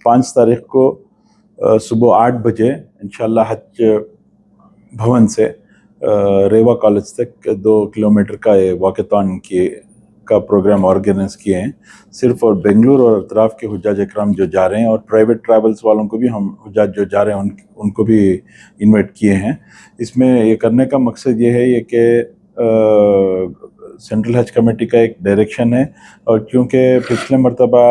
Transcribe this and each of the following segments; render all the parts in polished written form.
5 तारीख को सुबह 8 बजे इंशाल्लाह हज भवन से रेवा कॉलेज तक 2 किलोमीटर का ये वॉकेथॉन का प्रोग्राम ऑर्गेनाइज किए हैं। सिर्फ और बेंगलुरु और अतराफ़ के हुज्जाज इकराम जो जा रहे हैं और प्राइवेट ट्रैवल्स वालों को भी हम हुज्जाज जो जा रहे हैं उनको भी इनवाइट किए हैं। इसमें ये करने का मकसद ये है कि सेंट्रल हज कमेटी का एक डायरेक्शन है, और क्योंकि पिछले मरतबा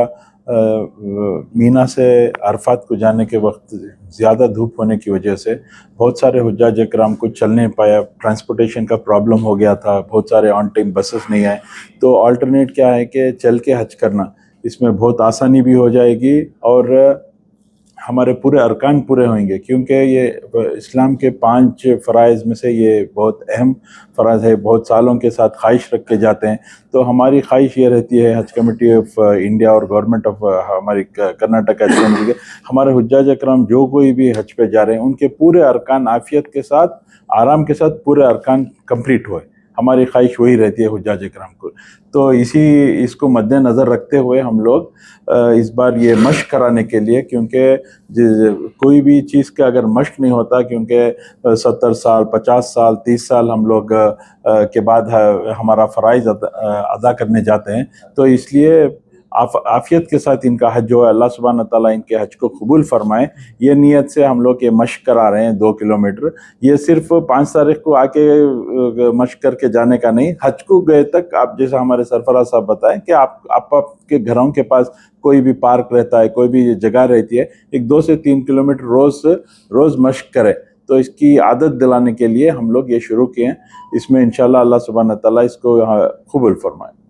मीना से अरफात को जाने के वक्त ज़्यादा धूप होने की वजह से बहुत सारे हुज्जाज इकराम को चल नहीं पाया, ट्रांसपोर्टेशन का प्रॉब्लम हो गया था, बहुत सारे ऑन टाइम बसेस नहीं आए। तो अल्टरनेट क्या है कि चल के हज करना, इसमें बहुत आसानी भी हो जाएगी और हमारे पूरे अरकान पूरे होंगे, क्योंकि ये इस्लाम के 5 फ़राइज़ में से ये बहुत अहम फ़राइज़ है, बहुत सालों के साथ ख्वाहिश रख के जाते हैं। तो हमारी ख्वाहिश ये रहती है हज कमेटी ऑफ इंडिया और गवर्नमेंट ऑफ हमारी कर्नाटक हज कमेटी के, हमारे हुज्जाज इकराम जो कोई भी हज पे जा रहे हैं उनके पूरे अरकान आफ़ियत के साथ, आराम के साथ पूरे अरकान कंप्लीट होए, हमारी ख्वाहिश वही रहती है हुज्जाज इकराम को। तो इसको मद्देनज़र रखते हुए हम लोग इस बार ये मश्क कराने के लिए, क्योंकि कोई भी चीज़ का अगर मश्क नहीं होता, क्योंकि 70 साल 50 साल 30 साल हम लोग के बाद हमारा फ़राइज़ अदा करने जाते हैं, तो इसलिए आफ़ियत के साथ इनका हज जो है अल्लाह सुब्हान व तआला इनके हज को कबूल फरमाए, ये नीयत से हम लोग ये मश्क करा रहे हैं 2 किलोमीटर। ये सिर्फ 5 तारीख को आके मश्क करके जाने का नहीं, हज को गए तक आप जैसा हमारे सरफराज साहब बताएं कि आपके घरों के पास कोई भी पार्क रहता है, कोई भी जगह रहती है, एक 2 से 3 किलोमीटर रोज़ मश्क करें। तो इसकी आदत दिलाने के लिए हम लोग ये शुरू किए हैं। इसमें इंशाल्लाह अल्लाह सुब्हान व तआला इसको कबूल फरमाए।